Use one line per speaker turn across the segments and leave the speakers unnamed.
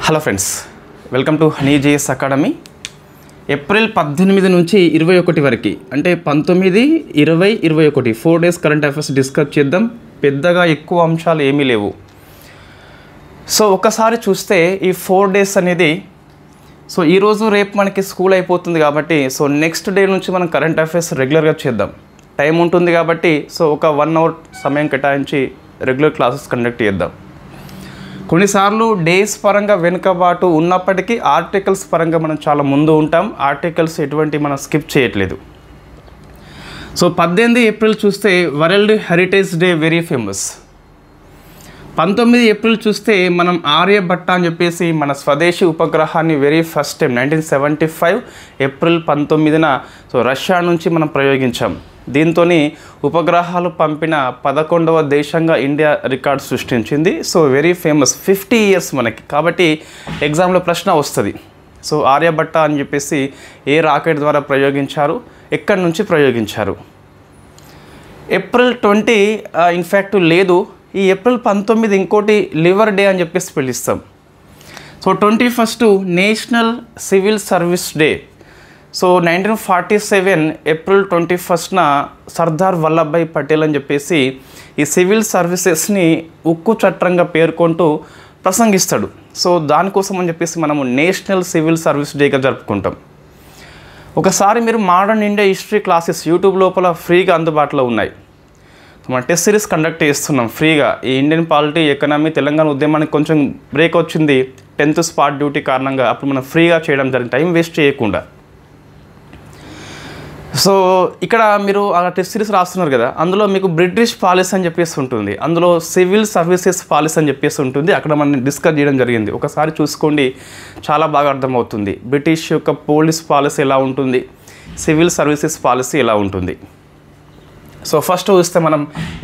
Hello friends, welcome to honey JS academy. April 18 నుంచి 21 వరకు అంటే 19, 20, 21 4 డేస్ కరెంట్ అఫైర్స్ డిస్కస్ చేద్దాం. పెద్దగా ఎక్కువ అంశాలు ఏమీ లేవు. సో ఒకసారి చూస్తే ఈ 4 డేస్ అనేది ఈరోజు రేపు మనకి స్కూల్ అయిపోతుంది కాబట్టి నెక్స్ట్ డే నుంచి మనం కరెంట్ అఫైర్స్ రెగ్యులర్గా చేద్దాం. టైం ఉంటుంది కాబట్టి ఒక 1 అవర్ సమయం కేటాయించి రెగ్యులర్ క్లాసెస్ కండక్ట్ చేద్దాం. కొన్నిసార్లు డేస్ పరంగా వెనుకబాటు ఉన్నప్పటికీ ఆర్టికల్స్ పరంగా మనం చాలా ముందు ఉంటాం. ఆర్టికల్స్ ఎటువంటి మనం స్కిప్ చేయట్లేదు. 18 ఏప్రిల్ చూస్తే world heritage day, very famous. 19 April చూస్తే మనం ఆర్యభట్ట అని చెప్పేసి మన స్వదేశీ ఉపగ్రహాన్ని వెరీ ఫస్ట్ టైం 1975 ఏప్రిల్ 19న రష్యా నుంచి మనం ప్రయోగించాం. దీంతో ఉపగ్రహాలు పంపిన 11వ దేశంగా ఇండియా రికార్డ్ సృష్టించింది. Very famous. 50 ఇయర్స్ మనకి. కాబట్టి ఎగ్జామ్లో ప్రశ్న వస్తుంది. ఆర్యభట్ట అని చెప్పేసి ఏ రాకెట్ ద్వారా ప్రయోగించారు, ఎక్కడి నుంచి ప్రయోగించారు. ఏప్రిల్ 20 ఇన్ఫ్యాక్ట్ లేదు. ఈ ఏప్రిల్ 19 ఇంకోటి లివర్ డే అని చెప్పేసి పిలుస్తాం. 21 national civil service day. 1947 April 21న సర్దార్ వల్లభాయ్ పటేల్ అని చెప్పేసి ఈ సివిల్ సర్వీసెస్ని ఉక్కు చట్టంగా పేర్కొంటూ ప్రసంగిస్తాడు. దానికోసం అని చెప్పేసి మనము నేషనల్ సివిల్ సర్వీస్ డేగా జరుపుకుంటాం. ఒకసారి మీరు modern India history classes YouTube లోపల ఫ్రీగా అందుబాటులో ఉన్నాయి. మన టెస్ట్ సిరీస్ కండక్ట్ చేస్తున్నాం ఫ్రీగా. ఈ ఇండియన్ పాలిటీ, ఎకనామీ, తెలంగాణ ఉద్యమానికి కొంచెం బ్రేక్ వచ్చింది 10th స్పాట్ డ్యూటీ కారణంగా. అప్పుడు మనం ఫ్రీగా చేయడం జరిగింది, టైం వేస్ట్ చేయకుండా. ఇక్కడ మీరు ఆ టెస్ట్ సిరీస్ రాస్తున్నారు కదా, అందులో మీకు బ్రిటిష్ పాలసీ అని చెప్పేసి ఉంటుంది, అందులో సివిల్ సర్వీసెస్ పాలసీ అని చెప్పేసి ఉంటుంది. అక్కడ మనం డిస్కస్ చేయడం జరిగింది. ఒకసారి చూసుకోండి, చాలా బాగా అర్థమవుతుంది. బ్రిటిష్ యొక్క పోలీస్ పాలసీ ఎలా ఉంటుంది, సివిల్ సర్వీసెస్ పాలసీ ఎలా ఉంటుంది. ఫస్ట్ చూస్తే మనం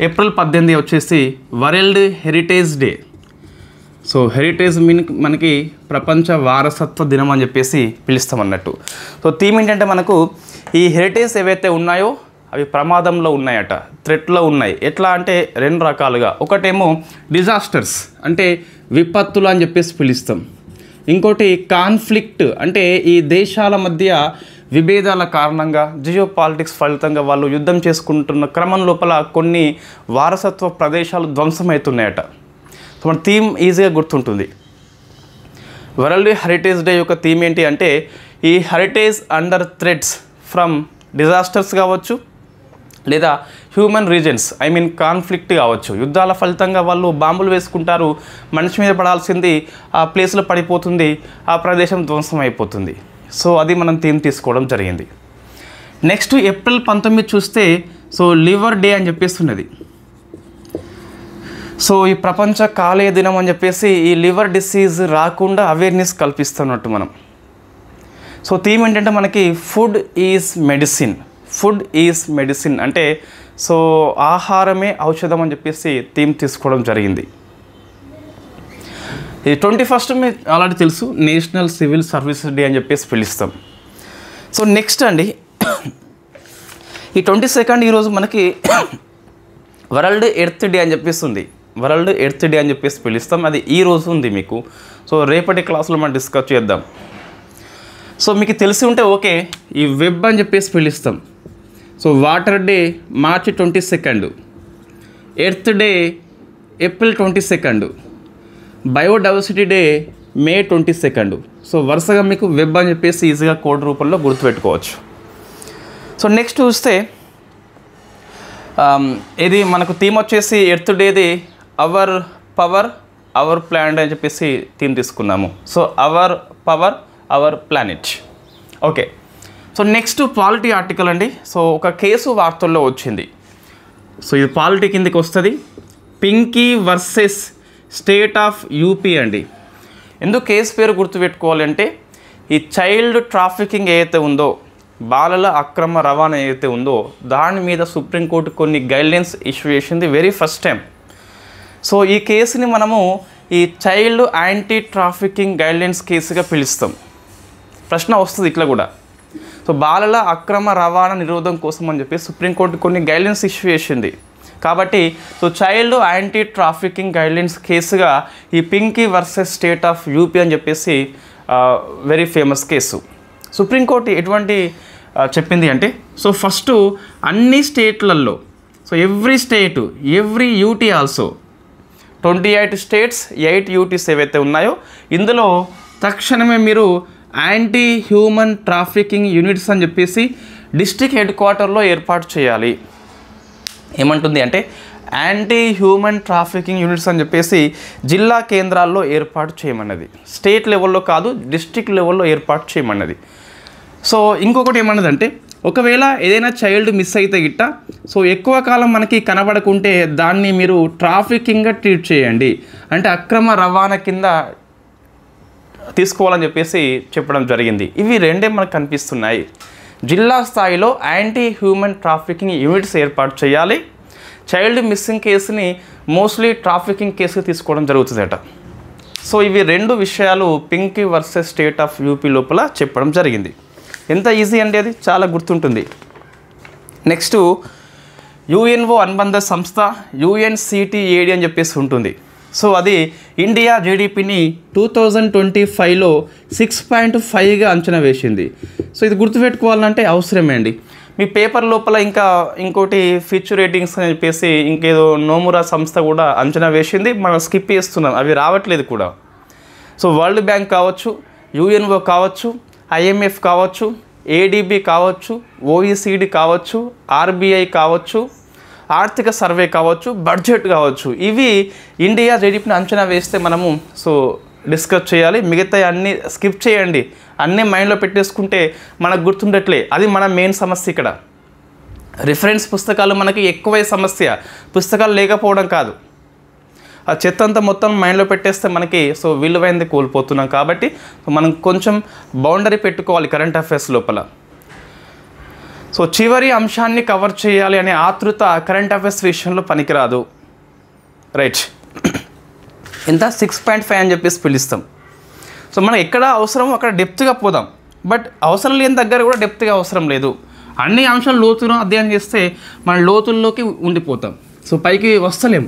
ఏప్రిల్ 18 వచ్చేసి వరల్డ్ హెరిటేజ్ డే. హెరిటేజ్ మనకి ప్రపంచ వారసత్వ దినం అని చెప్పేసి పిలుస్తాం అన్నట్టు. థీమ్ ఏంటంటే మనకు ఈ హెరిటేజ్ ఏవైతే ఉన్నాయో అవి ప్రమాదంలో ఉన్నాయట, థ్రెట్లో ఉన్నాయి. ఎట్లా అంటే 2 రకాలుగా. ఒకటేమో డిజాస్టర్స్ అంటే విపత్తులు అని చెప్పేసి పిలుస్తాం. ఇంకోటి కాన్ఫ్లిక్ట్ అంటే ఈ దేశాల మధ్య విభేదాల కారణంగా, జియో పాలిటిక్స్ ఫలితంగా వాళ్ళు యుద్ధం చేసుకుంటున్న క్రమం లోపల కొన్ని వారసత్వ ప్రదేశాలు ధ్వంసమవుతున్నాయట. మన థీమ్ ఈజీగా గుర్తుంటుంది. వరల్డ్ హెరిటేజ్ డే యొక్క థీమ్ ఏంటి అంటే ఈ heritage under threats from disasters కావచ్చు, లేదా హ్యూమన్ రీజన్స్, కాన్ఫ్లిక్ట్ కావచ్చు. యుద్ధాల ఫలితంగా వాళ్ళు బాంబులు వేసుకుంటారు, మనిషి మీద పడాల్సింది ఆ ప్లేస్లో పడిపోతుంది, ఆ ప్రదేశం ధ్వంసం అయిపోతుంది. అది మనం థీమ్ తీసుకోవడం జరిగింది. నెక్స్ట్ ఏప్రిల్ 19 చూస్తే లివర్ డే అని చెప్పేసి ఉన్నది. ఈ ప్రపంచ కాలేయ దినం అని చెప్పేసి ఈ లివర్ డిసీజ్ రాకుండా అవేర్నెస్ కల్పిస్తున్నట్టు మనం. థీమ్ ఏంటంటే మనకి food is medicine. Food is medicine అంటే ఆహారమే ఔషధం అని చెప్పేసి థీమ్ తీసుకోవడం జరిగింది. ఈ 21 మీకు ఆల్రెడీ తెలుసు, నేషనల్ సివిల్ సర్వీసెస్ డే అని చెప్పేసి పిలుస్తాం. నెక్స్ట్ అండి ఈ 22 ఈరోజు మనకి వరల్డ్ ఎర్త్ డే అని చెప్పేసి ఉంది. వరల్డ్ ఎర్త్ డే అని చెప్పేసి పిలుస్తాం. అది ఈ రోజు ఉంది మీకు. రేపటి క్లాస్లో మనం డిస్కస్ చేద్దాం. మీకు తెలిసి ఉంటే ఓకే. ఈ వెబ్ అని చెప్పేసి పిలుస్తాం. Water day March 22, earth day April 22, biodiversity day May 22. వరుసగా మీకు వెబ్ అని చెప్పేసి ఈజీగా కోడ్ రూపంలో గుర్తుపెట్టుకోవచ్చు. నెక్స్ట్ చూస్తే ఇది మనకు థీమ్ వచ్చేసి ఎర్త్ డేది అవర్ పవర్ అవర్ ప్లానెట్ అని చెప్పేసి థీమ్ తీసుకున్నాము. Our power our planet. Okay. Next polity article అండి. ఒక కేసు వార్తల్లో వచ్చింది. ఇది పాలిటీ కిందకి వస్తుంది. Pinky versus state of UP అండి. ఎందుకు కేసు పేరు గుర్తుపెట్టుకోవాలంటే ఈ చైల్డ్ ట్రాఫికింగ్ ఏదైతే ఉందో, బాలల అక్రమ రవాణా ఏదైతే ఉందో దాని మీద సుప్రీంకోర్టు కొన్ని గైడ్లైన్స్ ఇష్యూ చేసింది వెరీ ఫస్ట్ టైం. ఈ కేసుని మనము ఈ చైల్డ్ యాంటీ ట్రాఫికింగ్ గైడ్లైన్స్ కేసుగా పిలుస్తాం. ప్రశ్న వస్తుంది ఇట్లా కూడా. బాలల అక్రమ రవాణా నిరోధం కోసం అని చెప్పి సుప్రీంకోర్టు కొన్ని గైడ్లైన్స్ ఇష్యూ చేసింది. కాబట్టి so child anti trafficking guidelines కేసుగా ఈ Pinky versus state of UP అని చెప్పేసి వెరీ ఫేమస్ కేసు. సుప్రీంకోర్టు ఎటువంటి చెప్పింది అంటే, సో ఫస్ట్ అన్ని స్టేట్లలో, so every state, every UT also 28 states 8 UTs ఏవైతే ఉన్నాయో ఇందులో తక్షణమే మీరు యాంటీ హ్యూమన్ ట్రాఫికింగ్ యూనిట్స్ అని చెప్పేసి డిస్ట్రిక్ట్ హెడ్ క్వార్టర్లో ఏర్పాటు చేయాలి. ఏమంటుంది అంటే యాంటీ హ్యూమన్ ట్రాఫికింగ్ యూనిట్స్ అని చెప్పేసి జిల్లా కేంద్రాల్లో ఏర్పాటు చేయమన్నది. స్టేట్ లెవెల్లో కాదు, డిస్ట్రిక్ట్ లెవెల్లో ఏర్పాటు చేయమన్నది. సో ఇంకొకటి ఏమన్నదంటే, ఒకవేళ ఏదైనా చైల్డ్ మిస్ అయితే గిట్ట సో ఎక్కువ కాలం మనకి కనబడకుంటే దాన్ని మీరు ట్రాఫికింగ్గా ట్రీట్ చేయండి, అంటే అక్రమ రవాణా కింద తీసుకోవాలని చెప్పేసి చెప్పడం జరిగింది. ఇవి రెండే మనకు కనిపిస్తున్నాయి. జిల్లా స్థాయిలో యాంటీ హ్యూమన్ ట్రాఫికింగ్ యూనిట్స్ ఏర్పాటు చేయాలి. చైల్డ్ మిస్సింగ్ కేసుని మోస్ట్లీ ట్రాఫికింగ్ కేసుగా తీసుకోవడం జరుగుతుందట. సో ఇవి రెండు విషయాలు Pinky versus state of UP లోపల చెప్పడం జరిగింది. ఎంత ఈజీ అండి, అది చాలా గుర్తుంటుంది. నెక్స్ట్ యుఎన్ఓ అనుబంధ సంస్థ UNCTAD అని చెప్పేసి ఉంటుంది. సో అది ఇండియా జీడిపిని 2025లో 6.5గా అంచనా వేసింది. సో ఇది గుర్తుపెట్టుకోవాలంటే అవసరమే అండి. మీ పేపర్ లోపల ఇంకోటి ఫ్యూచర్ రేటింగ్స్ అని చెప్పేసి ఇంకేదో నోమురా సంస్థ కూడా అంచనా వేసింది, మనం స్కిప్ చేస్తున్నాం, అవి రావట్లేదు కూడా. సో వరల్డ్ బ్యాంక్ కావచ్చు, UNO కావచ్చు, IMF కావచ్చు, ADB కావచ్చు, OECD కావచ్చు, RBI కావచ్చు, ఆర్థిక సర్వే కావచ్చు, బడ్జెట్ కావచ్చు, ఇవి ఇండియా జీడిపిని అంచనా వేస్తే మనము సో డిస్కస్ చేయాలి. మిగతా అన్నీ స్కిప్ చేయండి, అన్నీ మైండ్లో పెట్టేసుకుంటే మనకు గుర్తుండట్లే. అది మన మెయిన్ సమస్య ఇక్కడ. రిఫరెన్స్ పుస్తకాలు మనకి ఎక్కువై సమస్య, పుస్తకాలు లేకపోవడం కాదు. ఆ చెత్త అంతా మొత్తం మైండ్లో పెట్టేస్తే మనకి సో విలువైంది కోల్పోతున్నాం. కాబట్టి మనం కొంచెం బౌండరీ పెట్టుకోవాలి కరెంట్ అఫైర్స్ లోపల. సో చివరి అంశాన్ని కవర్ చేయాలి అనే ఆతృత కరెంట్ అఫైర్స్ విషయంలో పనికిరాదు. రైట్, ఇంత 6.5 అని చెప్పేసి పిలుస్తాం. సో మనం ఎక్కడ అవసరమో అక్కడ డెప్త్గా పోదాం, బట్ అవసరం లేని దగ్గర కూడా డెప్త్గా అవసరం లేదు. అన్ని అంశాలు లోతుగా అధ్యయనం చేస్తే మన లోతుల్లోకి ఉండిపోతాం, సో పైకి వస్తలేం.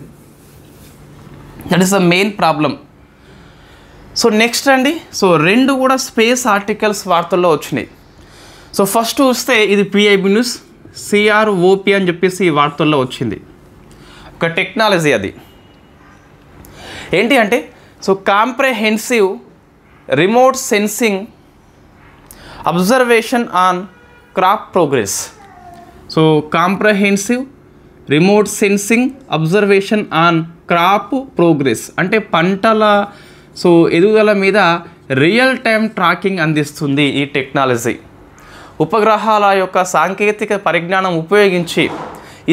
That is the main problem. So next అండి, సో రెండు కూడా స్పేస్ ఆర్టికల్స్ వార్తల్లో వచ్చినాయి. సో ఫస్ట్ వస్తే ఇది PIB న్యూస్, CROP అని చెప్పేసి వార్తల్లో వచ్చింది. ఒక టెక్నాలజీ అది ఏంటి అంటే, so comprehensive remote sensing observation on crop progress. So comprehensive remote sensing observation on crop progress అంటే పంటల సో ఎదుగుదల మీద రియల్ టైం ట్రాకింగ్ అందిస్తుంది ఈ టెక్నాలజీ. ఉపగ్రహాల యొక్క సాంకేతిక పరిజ్ఞానం ఉపయోగించి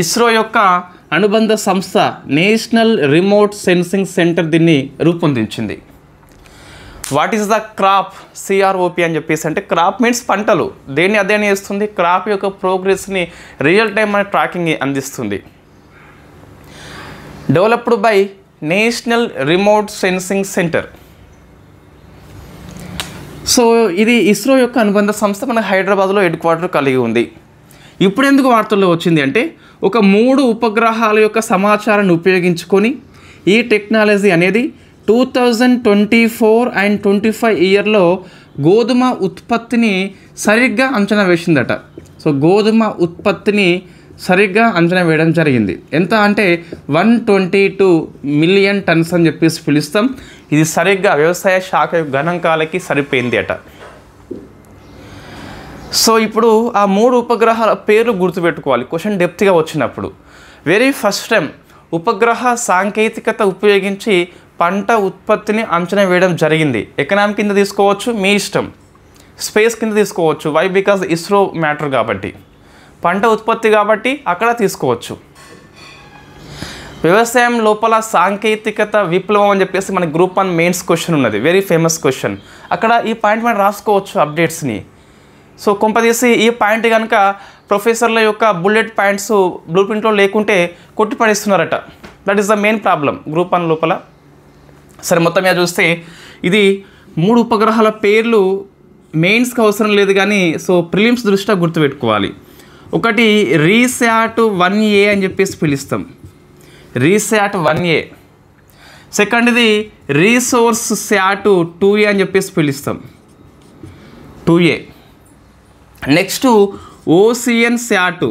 ఇస్రో యొక్క అనుబంధ సంస్థ నేషనల్ రిమోట్ సెన్సింగ్ సెంటర్ దీన్ని రూపొందించింది. What is the crop, CROP అని చెప్పేసి అంటే క్రాప్ మీన్స్ పంటలు. దేన్ని అధ్యయనం చేస్తుంది? క్రాప్ యొక్క ప్రోగ్రెస్ని రియల్ టైం అనే ట్రాకింగ్ అందిస్తుంది. Developed by national remote sensing centre. So ఇది ఇస్రో యొక్క అనుబంధ సంస్థ మన హైదరాబాద్లో హెడ్ క్వార్టర్ కలిగి ఉంది. ఇప్పుడు ఎందుకు వార్తల్లో వచ్చింది అంటే, ఒక 3 ఉపగ్రహాల యొక్క సమాచారాన్ని ఉపయోగించుకొని ఈ టెక్నాలజీ అనేది 2024 and 25 ఇయర్లో గోధుమ ఉత్పత్తిని సరిగ్గా అంచనా వేసిందట. సో గోధుమ ఉత్పత్తిని సరిగ్గా అంచనా వేయడం జరిగింది. ఎంత అంటే 122 మిలియన్ టన్స్ అని చెప్పేసి పిలుస్తాం. ఇది సరిగ్గా వ్యవసాయ శాఖ గణాంకాలకి సరిపోయింది అట. సో ఇప్పుడు ఆ 3 ఉపగ్రహాల పేర్లు గుర్తుపెట్టుకోవాలి క్వశ్చన్ డెప్త్గా వచ్చినప్పుడు. వెరీ ఫస్ట్ టైం ఉపగ్రహ సాంకేతికత ఉపయోగించి పంట ఉత్పత్తిని అంచనా వేయడం జరిగింది. ఎకనామిక్ కింద తీసుకోవచ్చు, మీ ఇష్టం. స్పేస్ కింద తీసుకోవచ్చు. వై? బికాజ్ ఇస్రో మ్యాటర్ కాబట్టి, పంట ఉత్పత్తి కాబట్టి అక్కడ తీసుకోవచ్చు. వ్యవసాయం లోపల సాంకేతికత విప్లవం అని చెప్పేసి మన గ్రూప్ 1 మెయిన్స్ క్వశ్చన్ ఉన్నది, వెరీ ఫేమస్ క్వశ్చన్. అక్కడ ఈ పాయింట్ మనం రాసుకోవచ్చు అప్డేట్స్ని. సో కొంపదీసి ఈ పాయింట్ కనుక ప్రొఫెసర్ల యొక్క బుల్లెట్ పాయింట్స్ బ్లూ ప్రింట్లో లేకుంటే కొట్టి పడేస్తున్నారట. That is the main problem group 1 లోపల. సరే, మొత్తం మీద చూస్తే ఇది 3 ఉపగ్రహాల పేర్లు మెయిన్స్కి అవసరం లేదు కానీ సో ప్రిలిమ్స్ దృష్ట్యా గుర్తుపెట్టుకోవాలి. ఒకటి రీశాట్ 1A అని చెప్పేసి పిలుస్తాం. RISAT 1A. సెకండ్ది రీసోర్స్ శాట్ 2A అని చెప్పేసి పిలుస్తాం, 2A. నెక్స్ట్ ఓసియన్ శాట్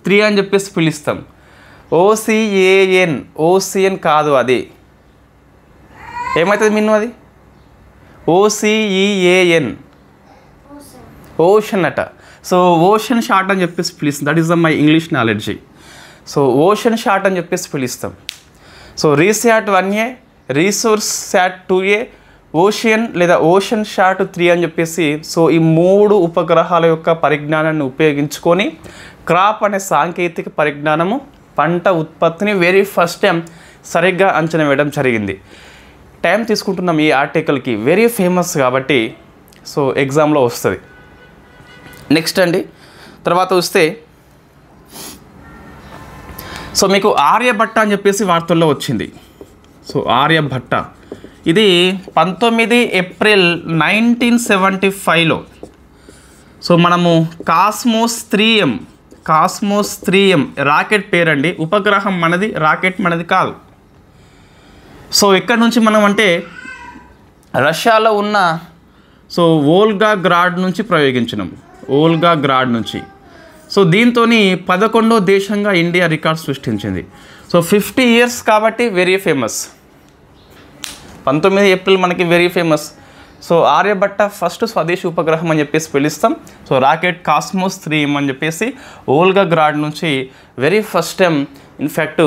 3 అని చెప్పేసి పిలుస్తాం. ఓసియన్ కాదు, అది ఏమవుతుంది మిన్ను, అది OCEAN, ఓషన్ అట. సో ఓషన్ షాట్ అని చెప్పేసి పిలుస్తాం. That is my English knowledge. So ocean shot అని చెప్పేసి పిలుస్తాం. So RISAT 1A, resource SAT 2A, ocean లేదా ఓషన్ షాట్ 3 అని చెప్పేసి. సో ఈ 3 ఉపగ్రహాల యొక్క పరిజ్ఞానాన్ని ఉపయోగించుకొని క్రాప్ అనే సాంకేతిక పరిజ్ఞానము పంట ఉత్పత్తిని వెరీ ఫస్ట్ టైం సరిగ్గా అంచనా వేయడం జరిగింది. టైం తీసుకుంటున్నాం ఈ ఆర్టికల్కి, వెరీ ఫేమస్ కాబట్టి సో ఎగ్జామ్లో వస్తుంది. నెక్స్ట్ అండి, తర్వాత వస్తే సో మీకు ఆర్యభట్ట అని చెప్పేసి వార్తల్లో వచ్చింది. సో ఆర్యభట్ట ఇది 19 ఏప్రిల్ 1975లో సో మనము కాస్మోస్ 3M రాకెట్ పేరండి. ఉపగ్రహం మనది, రాకెట్ మనది కాదు. సో ఇక్కడ నుంచి మనం అంటే రష్యాలో ఉన్న సో వోల్గాగ్రాడ్ నుంచి ప్రయోగించినాం, వోల్గాగ్రాడ్ నుంచి. సో దీంతో 11వ దేశంగా ఇండియా రికార్డ్ సృష్టించింది. సో 50 years కాబట్టి వెరీ ఫేమస్. 19 ఏప్రిల్ మనకి very famous. So Aryabhata first స్వదేశీ ఉపగ్రహం అని చెప్పేసి పిలుస్తాం. సో రాకెట్ కాస్మోస్ 3M అని చెప్పేసి వోల్గాగ్రాడ్ నుంచి very first time in fact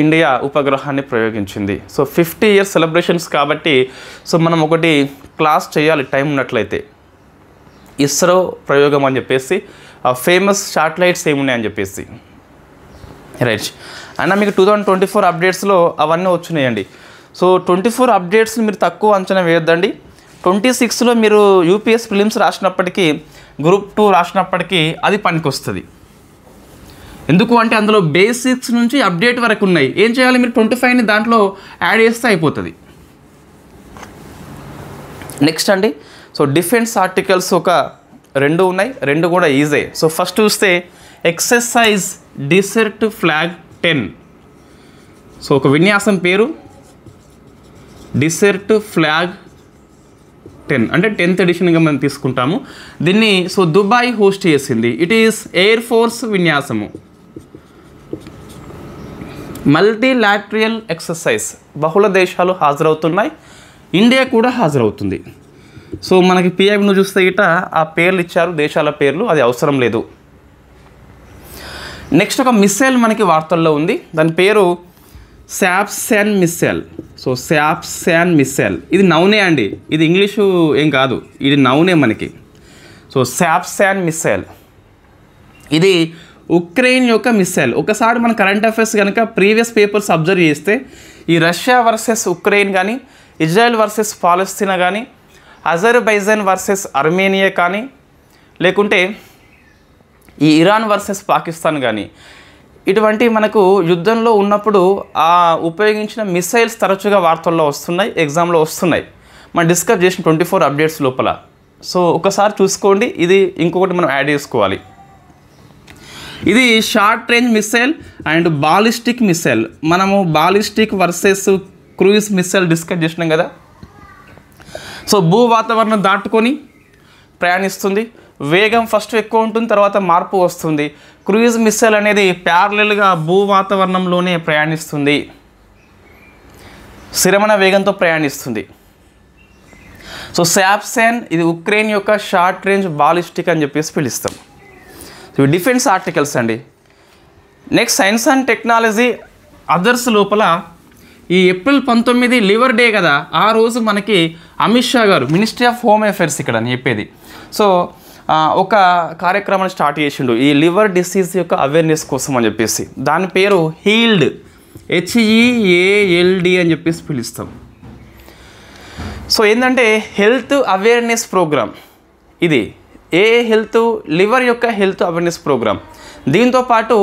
India ఉపగ్రహాన్ని ప్రయోగించింది. సో 50 years సెలబ్రేషన్స్ కాబట్టి సో మనం ఒకటి క్లాస్ చేయాలి టైం ఉన్నట్లయితే. ఇస్రో ప్రయోగం అని చెప్పేసి ఫేమస్ శాటిలైట్స్ ఏమున్నాయని చెప్పేసి, రైట్. అయినా మీకు 2024 అప్డేట్స్లో అవన్నీ వచ్చినాయండి. సో 24 అప్డేట్స్ని మీరు తక్కువ అంచనా వేయొద్దండి. 26లో మీరు యూపీఎస్ ప్రిలిమ్స్ రాసినప్పటికీ, గ్రూప్ 2 రాసినప్పటికీ అది పనికొస్తుంది. ఎందుకు అంటే అందులో బేసిక్స్ నుంచి అప్డేట్ వరకు ఉన్నాయి. ఏం చేయాలి, మీరు 25ని దాంట్లో యాడ్ చేస్తే అయిపోతుంది. నెక్స్ట్ అండి, సో డిఫెన్స్ ఆర్టికల్స్ ఒక 2 ఉన్నాయి, 2 కూడా ఈజీ. సో ఫస్ట్ చూస్తే ఎక్సర్సైజ్ డిసర్ట్ ఫ్లాగ్ 10. సో ఒక విన్యాసం పేరు డిసర్ట్ ఫ్లాగ్ 10 అంటే 10th ఎడిషన్గా మనం తీసుకుంటాము దీన్ని. సో దుబాయ్ హోస్ట్ చేసింది. ఇట్ ఈస్ ఎయిర్ ఫోర్స్ విన్యాసము, మల్టీలాటరల్ ఎక్సర్సైజ్. బహుళ దేశాలు హాజరవుతున్నాయి, ఇండియా కూడా హాజరవుతుంది. సో మనకి పిఐను చూస్తే ఇట ఆ పేర్లు ఇచ్చారు, దేశాల పేర్లు, అది అవసరం లేదు. నెక్స్ట్ ఒక మిస్సైల్ మనకి వార్తల్లో ఉంది, దాని పేరు శాప్శాన్ మిస్సైల్. సో శాప్శాన్ మిస్సైల్ ఇది నౌనే అండి, ఇది ఇంగ్లీషు ఏం కాదు, ఇది నౌనే మనకి. సో శాప్శాన్ మిస్సైల్ ఇది ఉక్రెయిన్ యొక్క మిస్సైల్. ఒకసారి మన కరెంట్ అఫైర్స్ కనుక ప్రీవియస్ పేపర్స్ అబ్జర్వ్ చేస్తే ఈ రష్యా వర్సెస్ ఉక్రెయిన్ కానీ, ఇజ్రాయెల్ వర్సెస్ పాలస్తీనా కానీ, అజర్బైజాన్ వర్సెస్ అర్మేనియా కానీ, లేకుంటే ఈ ఇరాన్ వర్సెస్ పాకిస్తాన్ కానీ, ఇటువంటి మనకు యుద్ధంలో ఉన్నప్పుడు ఆ ఉపయోగించిన మిసైల్స్ తరచుగా వార్తల్లో వస్తున్నాయి, ఎగ్జామ్లో వస్తున్నాయి. మనం డిస్కస్ చేసిన 24 అప్డేట్స్ లోపల. సో ఒకసారి చూసుకోండి, ఇది ఇంకొకటి మనం యాడ్ చేసుకోవాలి. ఇది short range missile and ballistic missile. మనము ballistic versus cruise missile discuss చేసినాం కదా. సో భూ వాతావరణం దాటుకొని ప్రయాణిస్తుంది, వేగం ఫస్ట్ ఎక్కువ ఉంటుంది, తర్వాత మార్పు వస్తుంది. క్రూయిజ్ మిసైల్ అనేది ప్యారలల్గా భూ వాతావరణంలోనే ప్రయాణిస్తుంది, స్థిరమైన వేగంతో ప్రయాణిస్తుంది. సో శాప్శాన్ ఇది ఉక్రెయిన్ యొక్క షార్ట్ రేంజ్ బాలిస్టిక్ అని చెప్పేసి పిలుస్తాం. ఇవి డిఫెన్స్ ఆర్టికల్స్ అండి. Next science and technology others లోపల ఈ ఏప్రిల్ 19 లివర్ డే కదా, ఆ రోజు మనకి అమిత్ షా గారు మినిస్ట్రీ ఆఫ్ హోమ్ అఫైర్స్ ఇక్కడ అని చెప్పేది. సో ఒక కార్యక్రమాన్ని స్టార్ట్ చేసిండు ఈ లివర్ డిసీజ్ యొక్క అవేర్నెస్ కోసం అని చెప్పేసి. దాని పేరు హీల్డ్, HEALD అని చెప్పేసి పిలుస్తాం. సో ఏంటంటే హెల్త్ అవేర్నెస్ ప్రోగ్రామ్ ఇది. హెల్త్ లివర్ యొక్క హెల్త్ అవేర్నెస్ ప్రోగ్రామ్. దీంతోపాటు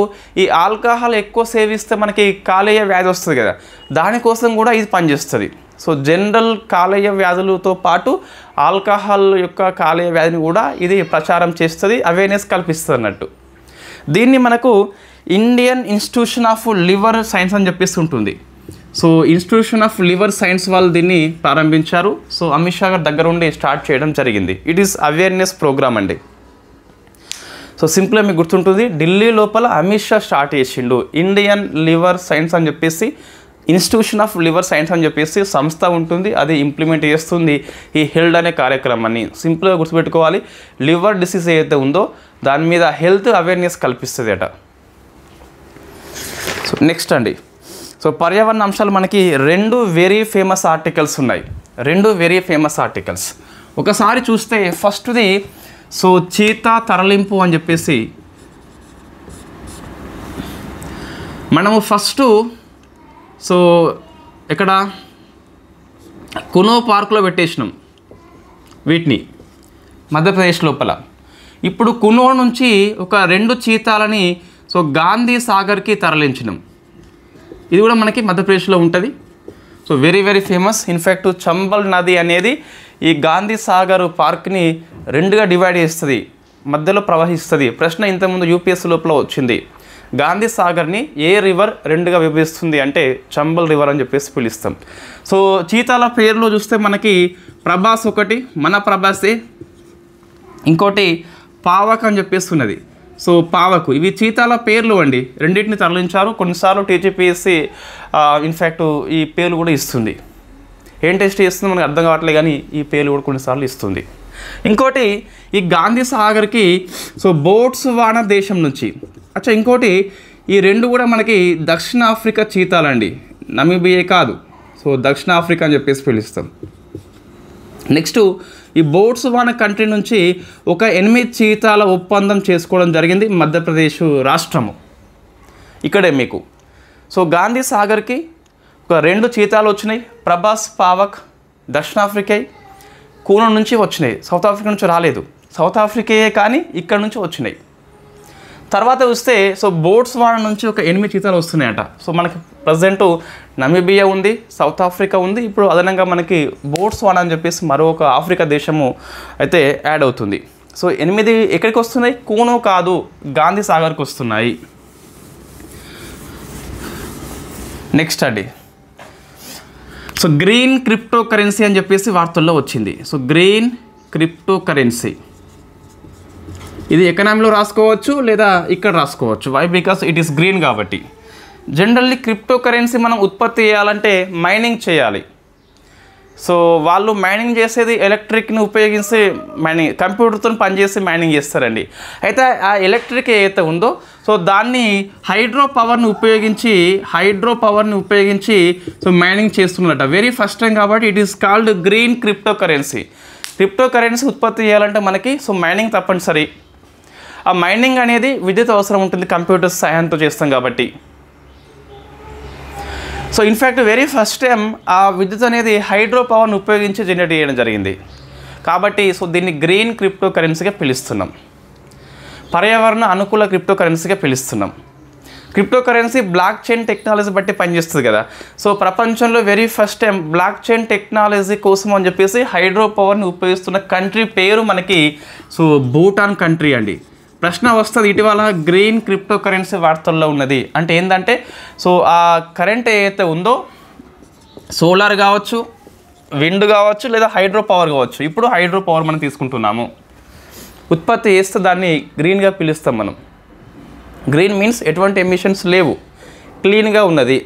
ఈ ఆల్కహాల్ ఎక్కువ సేవిస్తే మనకి కాలేయ వ్యాధి వస్తుంది కదా, దానికోసం కూడా ఇది పనిచేస్తుంది. సో జనరల్ కాలేయ వ్యాధులతో పాటు ఆల్కహాల్ యొక్క కాలేయ వ్యాధిని కూడా ఇది ప్రచారం చేస్తుంది, అవేర్నెస్ కల్పిస్తుంది అన్నట్టు. దీన్ని మనకు Indian institution of liver science అని చెప్పేసి ఉంటుంది. So institution of liver science వాళ్ళు దీన్ని ప్రారంభించారు. సో అమిత్ షా గారి దగ్గర ఉండి స్టార్ట్ చేయడం జరిగింది. ఇట్ ఈస్ అవేర్నెస్ ప్రోగ్రామ్ అండి. సో సింపుల్గా మీకు గుర్తుంటుంది, ఢిల్లీ లోపల అమిత్ షా స్టార్ట్ చేసిండు ఇండియన్ లివర్ సైన్స్ అని చెప్పేసి, ఇన్స్టిట్యూషన్ ఆఫ్ లివర్ సైన్స్ అని చెప్పేసి సంస్థ ఉంటుంది, అది ఇంప్లిమెంట్ చేస్తుంది ఈ హెల్త్ అనే కార్యక్రమాన్ని. సింపుల్గా గుర్తుపెట్టుకోవాలి, లివర్ డిసీజ్ ఏదైతే ఉందో దాని మీద హెల్త్ అవేర్నెస్ కల్పిస్తుంది అట. సో నెక్స్ట్ అండి, సో పర్యావరణ అంశాలు మనకి 2 వెరీ ఫేమస్ ఆర్టికల్స్ ఉన్నాయి. 2 వెరీ ఫేమస్ ఆర్టికల్స్ ఒకసారి చూస్తే ఫస్ట్ది సో చీతా తరలింపు అని చెప్పేసి మనము ఫస్ట్ సో ఇక్కడ కునో పార్క్లో పెట్టేసినాం వీటిని మధ్యప్రదేశ్ లోపల. ఇప్పుడు కునో నుంచి ఒక 2 చీతాలని సో గాంధీ సాగర్కి తరలించినాం. ఇది కూడా మనకి మధ్యప్రదేశ్లో ఉంటుంది. So very very famous. In fact Chambal నది అనేది ఈ గాంధీ సాగర్ పార్క్ని 2గా డివైడ్ చేస్తుంది, మధ్యలో ప్రవహిస్తుంది. ప్రశ్న ఇంతకుముందు యూపీఎస్సీ లోపల వచ్చింది, గాంధీ సాగర్ని ఏ రివర్ 2గా విభజిస్తుంది అంటే చంబల్ రివర్ అని చెప్పేసి పిలుస్తాం. సో చీతాల పేర్లో చూస్తే మనకి ప్రభాస్ ఒకటి, మన ప్రభాసే, ఇంకోటి పావక్ అని చెప్పేసి ఉన్నది. సో పావకు, ఇవి చీతాల పేర్లు అండి. 2టిని తరలించారు. కొన్నిసార్లు టీజీపీఎస్సీ ఇన్ఫ్యాక్ట్ ఈ పేర్లు కూడా ఇస్తుంది. ఏం టెస్ట్ చేస్తుందో మనకు అర్థం కావట్లేదు, కానీ ఈ పేర్లు కూడా కొన్నిసార్లు ఇస్తుంది. ఇంకోటి ఈ గాంధీ సాగర్కి సో బోట్స్వానా దేశం నుంచి ఇంకోటి ఈ 2 కూడా మనకి దక్షిణాఫ్రికా చీతాలండి, నమీబియా కాదు. సో దక్షిణాఫ్రికా అని చెప్పేసి పిలుస్తాం. నెక్స్ట్ ఈ బోట్స్వానా కంట్రీ నుంచి ఒక 8 చీతాల ఒప్పందం చేసుకోవడం జరిగింది మధ్యప్రదేశ్ రాష్ట్రము. ఇక్కడే మీకు సో గాంధీ సాగర్కి ఒక 2 చీతాలు వచ్చినాయి. ప్రభాస్, పావక్ దక్షిణాఫ్రికా, కూనో నుంచి వచ్చినాయి, సౌత్ ఆఫ్రికా నుంచి రాలేదు. సౌత్ ఆఫ్రికాయే కానీ ఇక్కడ నుంచి వచ్చినాయి. తర్వాత వస్తే సో బోట్స్వానా నుంచి ఒక 8 చీతాలు వస్తున్నాయట. సో మనకి ప్రజెంటు నమీబియా ఉంది, సౌత్ ఆఫ్రికా ఉంది, ఇప్పుడు అదనంగా మనకి బోట్స్వానా అని చెప్పేసి మరొక ఆఫ్రికా దేశము అయితే యాడ్ అవుతుంది. సో 8 ఎక్కడికి వస్తున్నాయి? కూనో కాదు, గాంధీ సాగర్కి వస్తున్నాయి. నెక్స్ట్ అండి, సో గ్రీన్ క్రిప్టో కరెన్సీ అని చెప్పేసి వార్తల్లో వచ్చింది. సో గ్రీన్ క్రిప్టో కరెన్సీ ఇది ఎకనామీలో రాసుకోవచ్చు లేదా ఇక్కడ రాసుకోవచ్చు. Why? Because it is green కాబట్టి. జనరల్లీ క్రిప్టో కరెన్సీ మనం ఉత్పత్తి చేయాలంటే మైనింగ్ చేయాలి. సో వాళ్ళు మైనింగ్ చేసేది ఎలక్ట్రిక్ని ఉపయోగించి మైనింగ్, కంప్యూటర్తో పనిచేసి మైనింగ్ చేస్తారండి. అయితే ఆ ఎలక్ట్రిక్ ఏదైతే ఉందో సో దాన్ని హైడ్రో పవర్ని ఉపయోగించి సో మైనింగ్ చేస్తున్నట. వెరీ ఫస్ట్ టైం కాబట్టి it is called green cryptocurrency. Cryptocurrency ఉత్పత్తి చేయాలంటే మనకి సో మైనింగ్ తప్పనిసరి. ఆ మైనింగ్ అనేది విద్యుత్ అవసరం ఉంటుంది, కంప్యూటర్ సహాయంతో చేస్తాం కాబట్టి. So in fact very first time ఆ విద్యుత్ అనేది హైడ్రో పవర్ని ఉపయోగించి జనరేట్ చేయడం జరిగింది కాబట్టి సో దీన్ని గ్రీన్ క్రిప్టో కరెన్సీగా పిలుస్తున్నాం, పర్యావరణ అనుకూల క్రిప్టో కరెన్సీగా పిలుస్తున్నాం. Cryptocurrency blockchain technology బట్టి పనిచేస్తుంది కదా. సో ప్రపంచంలో very first time blockchain technology కోసం అని చెప్పేసి హైడ్రో పవర్ని ఉపయోగిస్తున్న కంట్రీ పేరు మనకి సో భూటాన్ కంట్రీ అండి. ప్రశ్న వస్తుంది, ఇటీవల గ్రీన్ క్రిప్టో కరెన్సీ వార్తల్లో ఉన్నది అంటే ఏంటంటే సో ఆ కరెంట్ ఏదైతే ఉందో సోలార్ కావచ్చు, విండ్ కావచ్చు, లేదా హైడ్రో పవర్ కావచ్చు. ఇప్పుడు హైడ్రో పవర్ మనం తీసుకుంటున్నాము, ఉత్పత్తి చేస్తే దాన్ని గ్రీన్గా పిలుస్తాం మనం. గ్రీన్ మీన్స్ ఎటువంటి ఎమిషన్స్ లేవు, క్లీన్గా ఉన్నది.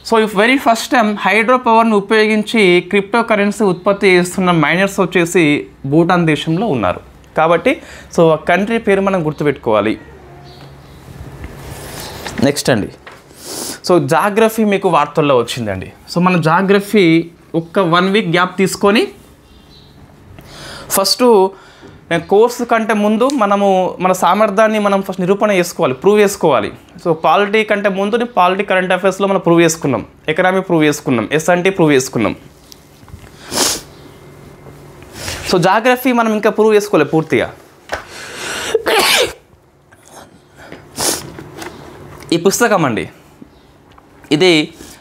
So very first time hydro పవర్ని ఉపయోగించి క్రిప్టో కరెన్సీ ఉత్పత్తి చేస్తున్న మైనర్స్ వచ్చేసి భూటాన్ దేశంలో ఉన్నారు కాబట్టి సో ఆ కంట్రీ పేరు మనం గుర్తుపెట్టుకోవాలి. నెక్స్ట్ అండి, సో జాగ్రఫీ మీకు వార్తల్లో వచ్చిందండి. సో మన జాగ్రఫీ ఒక్క 1 వీక్ గ్యాప్ తీసుకొని ఫస్ట్ కోర్సు కంటే ముందు మనము మన సామర్థ్యాన్ని మనం ఫస్ట్ నిరూపణ చేసుకోవాలి, ప్రూవ్ చేసుకోవాలి. సో పాలిటీ కంటే ముందు పాలిటీ కరెంట్ అఫైర్స్లో మనం ప్రూవ్ చేసుకున్నాం, ఎకనామీ ప్రూవ్ చేసుకున్నాం, ఎస్ఎన్టీ ప్రూవ్ చేసుకున్నాం. సో జాగ్రఫీ మనం ఇంకా ప్రూవ్ చేసుకోలేదు పూర్తిగా. ఈ పుస్తకం అండి, ఇది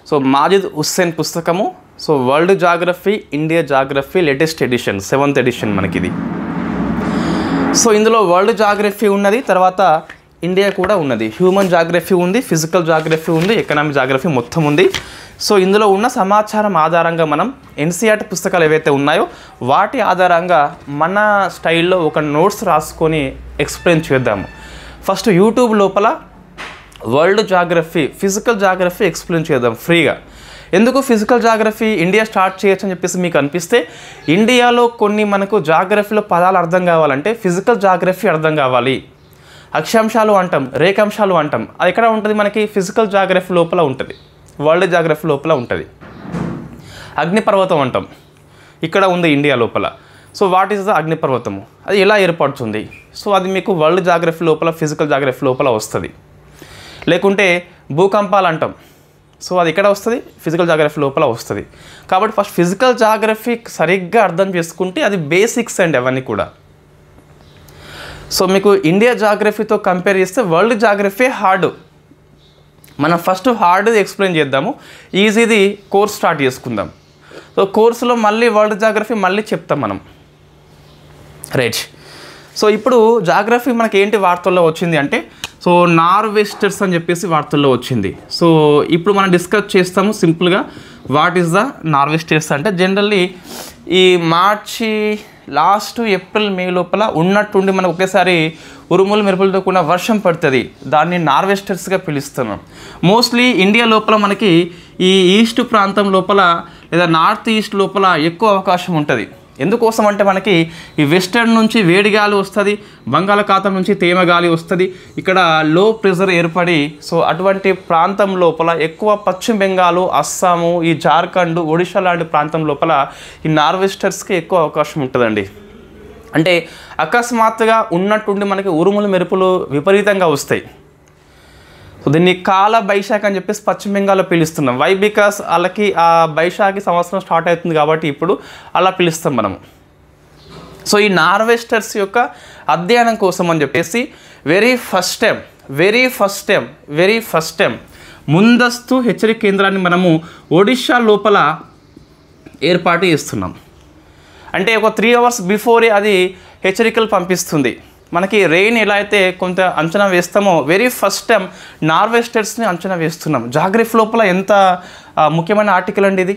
సో మాజిద్ హుస్సేన్ పుస్తకము. So world geography, India geography latest edition, 7th edition మనకి ఇది. సో ఇందులో వరల్డ్ జాగ్రఫీ ఉన్నది, తర్వాత ఇండియా కూడా ఉన్నది. హ్యూమన్ జాగ్రఫీ ఉంది, ఫిజికల్ జాగ్రఫీ ఉంది, ఎకనామిక్ జాగ్రఫీ మొత్తం ఉంది. సో ఇందులో ఉన్న సమాచారం ఆధారంగా మనం ఎన్సీఆర్టీ పుస్తకాలు ఏవైతే ఉన్నాయో వాటి ఆధారంగా మన స్టైల్లో ఒక నోట్స్ రాసుకొని ఎక్స్ప్లెయిన్ చేద్దాము. ఫస్ట్ యూట్యూబ్ లోపల world geography, physical geography explain చేద్దాం ఫ్రీగా. ఎందుకు ఫిజికల్ జాగ్రఫీ ఇండియా స్టార్ట్ చేయొచ్చు అని చెప్పేసి మీకు అనిపిస్తే, ఇండియాలో కొన్ని మనకు జాగ్రఫీలో పదాలు అర్థం కావాలంటే ఫిజికల్ జాగ్రఫీ అర్థం కావాలి. అక్షాంశాలు అంటాం, రేఖాంశాలు అంటాం, అది ఎక్కడ ఉంటుంది మనకి? ఫిజికల్ జాగ్రఫీ లోపల ఉంటుంది, వరల్డ్ జాగ్రఫీ లోపల ఉంటుంది. అగ్నిపర్వతం అంటాం, ఇక్కడ ఉంది ఇండియా లోపల. సో వాట్ ఈస్ ద అగ్నిపర్వతము, అది ఎలా ఏర్పడుతుంది? సో అది మీకు వరల్డ్ జాగ్రఫీ లోపల, ఫిజికల్ జాగ్రఫీ లోపల వస్తుంది. లేకుంటే భూకంపాలు అంటాం, సో అది ఎక్కడ వస్తుంది? ఫిజికల్ జాగ్రఫీ లోపల వస్తుంది. కాబట్టి ఫస్ట్ ఫిజికల్ జాగ్రఫీ సరిగ్గా అర్థం చేసుకుంటే అది బేసిక్స్ అండి అవన్నీ కూడా. సో మీకు ఇండియా జాగ్రఫీతో కంపేర్ చేస్తే వరల్డ్ జాగ్రఫీ హార్డ్. మనం ఫస్ట్ హార్డ్ది ఎక్స్ప్లెయిన్ చేద్దాము, ఈజీది కోర్స్ స్టార్ట్ చేసుకుందాం. సో కోర్సులో మళ్ళీ వరల్డ్ జాగ్రఫీ మళ్ళీ చెప్తాం మనం. రైట్. సో ఇప్పుడు జాగ్రఫీ మనకి ఏంటి వార్తల్లో వచ్చింది అంటే, సో నార్వెస్టర్స్ అని చెప్పేసి వార్తల్లో వచ్చింది. సో ఇప్పుడు మనం డిస్కస్ చేస్తాము సింపుల్గా వాట్ ఈస్ ద నార్వెస్టర్స్ అంటే, జనరల్లీ ఈ మార్చి లాస్ట్ ఏప్రిల్ మే లోపల ఉన్నట్టుండి మనకు ఒకేసారి ఉరుములు మెరుపులతో కూడా వర్షం పడుతుంది, దాన్ని నార్వెస్టర్స్గా పిలుస్తున్నాం. మోస్ట్లీ ఇండియా లోపల మనకి ఈ ఈస్ట్ ప్రాంతం లోపల లేదా నార్త్ ఈస్ట్ లోపల ఎక్కువ అవకాశం ఉంటుంది. ఎందుకోసం అంటే మనకి ఈ వెస్టర్న్ నుంచి వేడి గాలి వస్తుంది, బంగాళాఖాతం నుంచి తేమ గాలి వస్తుంది, ఇక్కడ లో ప్రెషర్ ఏర్పడి సో అటువంటి ప్రాంతం లోపల ఎక్కువ పశ్చిమ బెంగాల్, అస్సాము, ఈ జార్ఖండ్, ఒడిషా లాంటి ప్రాంతం లోపల ఈ నార్వెస్టర్స్కి ఎక్కువ అవకాశం ఉంటుందండి. అంటే అకస్మాత్తుగా ఉన్నట్టుండి మనకి ఉరుములు మెరుపులు విపరీతంగా వస్తాయి. సో దీన్ని కాల బైశాఖ్ అని చెప్పేసి పశ్చిమ బెంగాల్లో పిలుస్తున్నాం. వై? బికాస్ వాళ్ళకి ఆ బైశాఖి సంవత్సరం స్టార్ట్ అవుతుంది కాబట్టి ఇప్పుడు అలా పిలుస్తాం మనము. సో ఈ నార్వెస్టర్స్ యొక్క అధ్యయనం కోసం అని చెప్పేసి వెరీ ఫస్ట్ టైం ముందస్తు హెచ్చరిక కేంద్రాన్ని మనము ఒడిషా లోపల ఏర్పాటు చేస్తున్నాం. అంటే ఒక 3 hours బిఫోరే అది హెచ్చరికలు పంపిస్తుంది. మనకి రెయిన్ ఎలా అయితే కొంత అంచనా వేస్తామో వెరీ ఫస్ట్ టైం నార్వెస్టర్స్ని అంచనా వేస్తున్నాం. జాగ్రఫీ లోపల ఎంత ముఖ్యమైన ఆర్టికల్ అండి ఇది.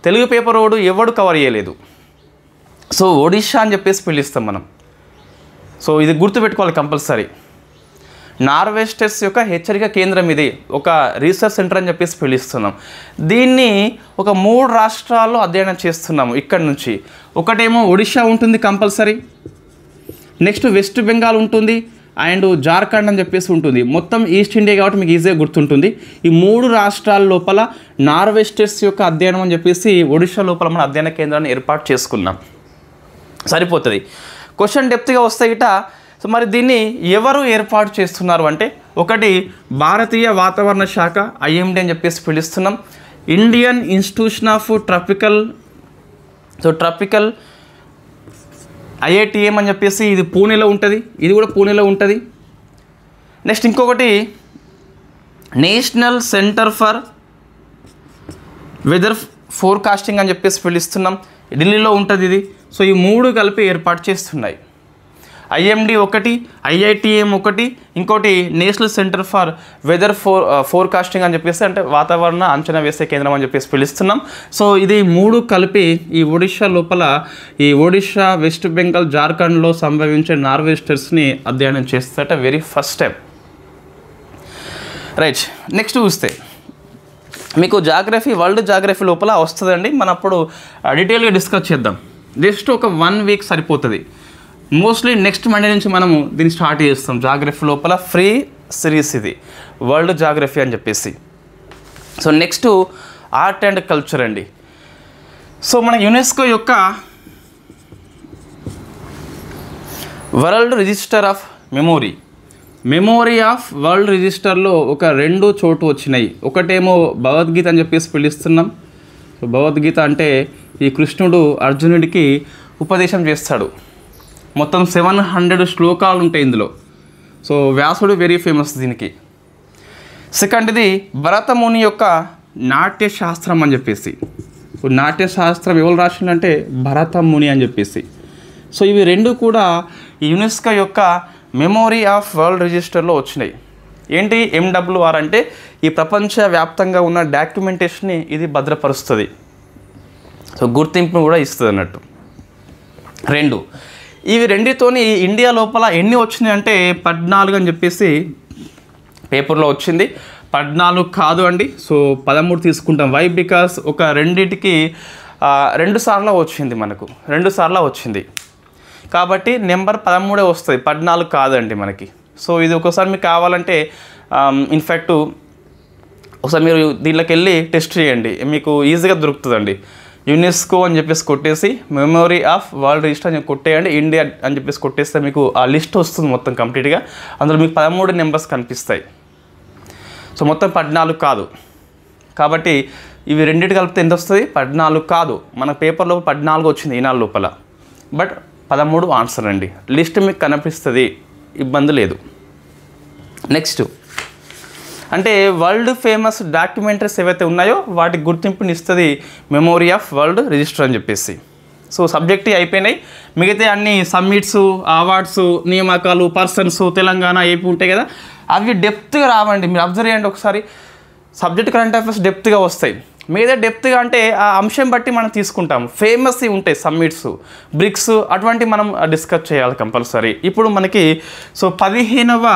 తెలుగు పేపర్ రోడ్డు ఎవడు కవర్ చేయలేదు. సో ఒడిషా అని చెప్పేసి పిలుస్తాం మనం. సో ఇది గుర్తుపెట్టుకోవాలి కంపల్సరీ. నార్వెస్టర్స్ యొక్క హెచ్చరిక కేంద్రం ఇది, ఒక రీసెర్చ్ సెంటర్ అని చెప్పేసి పిలుస్తున్నాం. దీన్ని ఒక 3 రాష్ట్రాల్లో అధ్యయనం చేస్తున్నాము. ఇక్కడ నుంచి ఒకటేమో ఒడిషా ఉంటుంది కంపల్సరీ, నెక్స్ట్ వెస్ట్ బెంగాల్ ఉంటుంది, అండ్ జార్ఖండ్ అని చెప్పేసి ఉంటుంది. మొత్తం ఈస్ట్ ఇండియా కాబట్టి మీకు ఈజీగా గుర్తుంటుంది. ఈ 3 రాష్ట్రాల లోపల నార్వెస్టర్స్ యొక్క అధ్యయనం అని చెప్పేసి ఒడిషా లోపల మన అధ్యయన కేంద్రాన్ని ఏర్పాటు చేసుకున్నాం. సరిపోతుంది. క్వశ్చన్ డెప్త్గా వస్తే గిట సో మరి దీన్ని ఎవరు ఏర్పాటు చేస్తున్నారు అంటే, ఒకటి భారతీయ వాతావరణ శాఖ IMD అని చెప్పేసి పిలుస్తున్నాం. Indian institution of tropical IITM అని చెప్పేసి ఇది పూణేలో ఉంటుంది, ఇది కూడా పూణేలో ఉంటుంది. నెక్స్ట్ ఇంకొకటి national centre for weather forecasting అని చెప్పేసి పిలుస్తున్నాం, ఢిల్లీలో ఉంటుంది ఇది. సో ఈ 3 కలిపి ఏర్పాటు చేస్తున్నాయి. IMD ఒకటి, IITM ఒకటి, ఇంకోటి national centre for weather forecasting అని చెప్పేసి అంటే వాతావరణ అంచనా వేసే కేంద్రం అని చెప్పేసి పిలుస్తున్నాం. సో ఇది 3 కలిపి ఈ ఒడిషా లోపల ఈ ఒడిషా, వెస్ట్ బెంగాల్, జార్ఖండ్లో సంభవించే నార్వెస్టర్స్ని అధ్యయనం చేస్తారట very first time. Right. Next చూస్తే మీకు జాగ్రఫీ, వరల్డ్ జాగ్రఫీ లోపల వస్తుందండి. మనం అప్పుడు డీటెయిల్గా డిస్కస్ చేద్దాం. జస్ట్ ఒక 1 వీక్ సరిపోతుంది. మోస్ట్లీ నెక్స్ట్ మండే నుంచి మనము దీన్ని స్టార్ట్ చేస్తాం. జాగ్రఫీ లోపల ఫ్రీ సిరీస్ ఇది, వరల్డ్ జాగ్రఫీ అని చెప్పేసి. So next art and culture అండి. సో మన యునెస్కో యొక్క world register of memory of world రిజిస్టర్లో ఒక 2 చోటు వచ్చినాయి. ఒకటేమో భగవద్గీత అని చెప్పేసి పిలుస్తున్నాం. సో భగవద్గీత అంటే ఈ కృష్ణుడు అర్జునుడికి ఉపదేశం చేస్తాడు. మొత్తం 700 శ్లోకాలు ఉంటాయి ఇందులో. సో వ్యాసుడు వెరీ ఫేమస్ దీనికి. సెకండ్ది భరతముని యొక్క నాట్యశాస్త్రం అని చెప్పేసి. నాట్యశాస్త్రం ఎవరు రాసిందంటే భరతముని అని చెప్పేసి. సో ఇవి 2 కూడా యునెస్కో యొక్క మెమోరీ ఆఫ్ వరల్డ్ రిజిస్టర్లో వచ్చినాయి. ఏంటి MWR అంటే ఈ ప్రపంచవ్యాప్తంగా ఉన్న డాక్యుమెంటేషన్ని ఇది భద్రపరుస్తుంది. సో గుర్తింపును కూడా ఇస్తుంది అన్నట్టు. 2 ఇవి రెండితోని ఇండియా లోపల ఎన్ని వచ్చినాయి అంటే 14 అని చెప్పేసి పేపర్లో వచ్చింది. 14 కాదు అండి. సో 13 తీసుకుంటాం. వై? బికాస్ ఒక రెండిటికి 2 సార్లు వచ్చింది, మనకు 2 సార్లు వచ్చింది కాబట్టి నెంబర్ 13 వస్తుంది, 14 కాదండి మనకి. సో ఇది ఒకసారి మీకు కావాలంటే ఇన్ఫ్యాక్ట్ ఒకసారి మీరు దీంట్లోకి వెళ్ళి టెస్ట్ చేయండి, మీకు ఈజీగా దొరుకుతుందండి. యునెస్కో అని చెప్పేసి కొట్టేసి మెమోరీ ఆఫ్ వరల్డ్ రిజిస్టర్ అని కొట్టేయండి, ఇండియా అని చెప్పేసి కొట్టేస్తే మీకు ఆ లిస్ట్ వస్తుంది మొత్తం కంప్లీట్గా. అందులో మీకు 13 నెంబర్స్ కనిపిస్తాయి. సో మొత్తం 14 కాదు కాబట్టి ఇవి రెండింటి కలిపితే ఎంత వస్తుంది? 14 కాదు. మన పేపర్లో 14 వచ్చింది ఈనాడు లోపల, బట్ 13 ఆన్సర్ అండి. లిస్ట్ మీకు కనిపిస్తుంది, ఇబ్బంది లేదు. నెక్స్ట్ అంటే వరల్డ్ ఫేమస్ డాక్యుమెంటరీస్ ఏవైతే ఉన్నాయో వాటికి గుర్తింపుని ఇస్తుంది మెమోరీ ఆఫ్ వరల్డ్ రిజిస్టర్ అని చెప్పేసి. సో సబ్జెక్ట్ అయిపోయినాయి. మిగతా అన్ని సమ్మిట్స్, అవార్డ్స్, నియామకాలు, పర్సన్స్, తెలంగాణ, ఏపీ ఉంటాయి కదా, అవి డెప్త్గా రావండి. మీరు అబ్జర్వ్ చేయండి ఒకసారి. సబ్జెక్ట్ కరెంట్ అఫైర్స్ డెప్త్గా వస్తాయి. మిగతా డెప్త్గా అంటే ఆ అంశం బట్టి మనం తీసుకుంటాము. ఫేమస్ ఉంటాయి సమ్మిట్స్, బ్రిక్స్, అటువంటి మనం డిస్కస్ చేయాలి కంపల్సరీ. ఇప్పుడు మనకి సో 15వ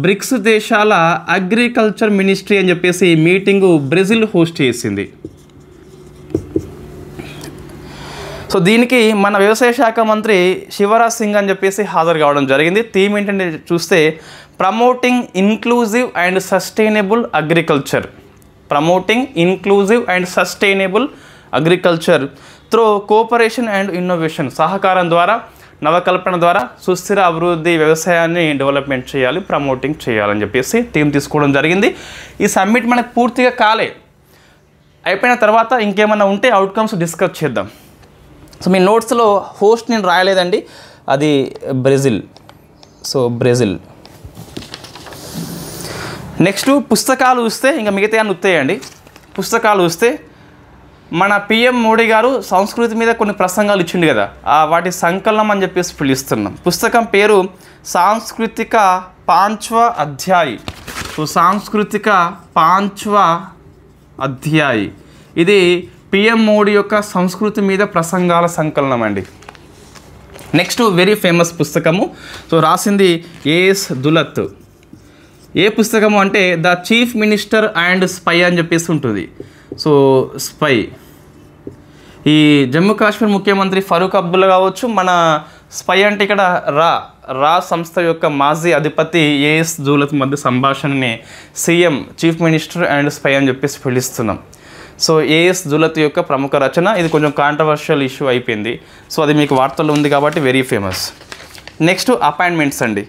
బ్రిక్స్ దేశాల అగ్రికల్చర్ మినిస్ట్రీ అని చెప్పేసి మీటింగు బ్రెజిల్ హోస్ట్ చేసింది. సో దీనికి మన వ్యవసాయ శాఖ మంత్రి శివరాజ్ సింగ్ అని చెప్పేసి హాజరు కావడం జరిగింది. థీమ్ ఏంటంటే చూస్తే promoting inclusive and sustainable agriculture. Promoting inclusive and sustainable agriculture through cooperation and innovation. సహకారం ద్వారా, నవకల్పన ద్వారా సుస్థిర అభివృద్ధి వ్యవసాయాన్ని డెవలప్మెంట్ చేయాలి, ప్రమోటింగ్ చేయాలని చెప్పేసి థీమ్ తీసుకోవడం జరిగింది. ఈ సమ్మిట్ మనకు పూర్తిగా కాలే, అయిపోయిన తర్వాత ఇంకేమైనా ఉంటే అవుట్కమ్స్ డిస్కస్ చేద్దాం. సో మీ నోట్స్లో హోస్ట్ నేను రాయలేదండి, అది బ్రెజిల్. So Brazil. నెక్స్ట్ పుస్తకాలు చూస్తే ఇంకా మిగతా అన్నీ ఉత్తాయండి. పుస్తకాలు చూస్తే మన PM మోడీ గారు సంస్కృతి మీద కొన్ని ప్రసంగాలు ఇచ్చిండు కదా, వాటి సంకలనం అని చెప్పేసి పిలుస్తున్నాం. పుస్తకం పేరు సాంస్కృతిక పాంచ్వ అధ్యాయి. సో సాంస్కృతిక పాంచ్వ అధ్యాయి ఇది PM మోడీ యొక్క సంస్కృతి మీద ప్రసంగాల సంకలనం అండి. నెక్స్ట్ వెరీ ఫేమస్ పుస్తకము. సో రాసింది AS దులత్. ఏ పుస్తకము అంటే the chief minister and spy అని చెప్పేసి ఉంటుంది. సో స్పై ఈ జమ్మూ కాశ్మీర్ ముఖ్యమంత్రి ఫరూక్ అబ్దుల్లా కావచ్చు, మన స్పై అంటే ఇక్కడ రా సంస్థ యొక్క మాజీ అధిపతి AS దులత్ మధ్య సంభాషణని CM chief minister and spy అని చెప్పేసి పిలుస్తున్నాం. సో AS దులత్ యొక్క ప్రముఖ రచన. ఇది కొంచెం కాంట్రవర్షియల్ ఇష్యూ అయిపోయింది. సో అది మీకు వార్తల్లో ఉంది కాబట్టి వెరీ ఫేమస్. నెక్స్ట్ అపాయింట్మెంట్స్ అండి.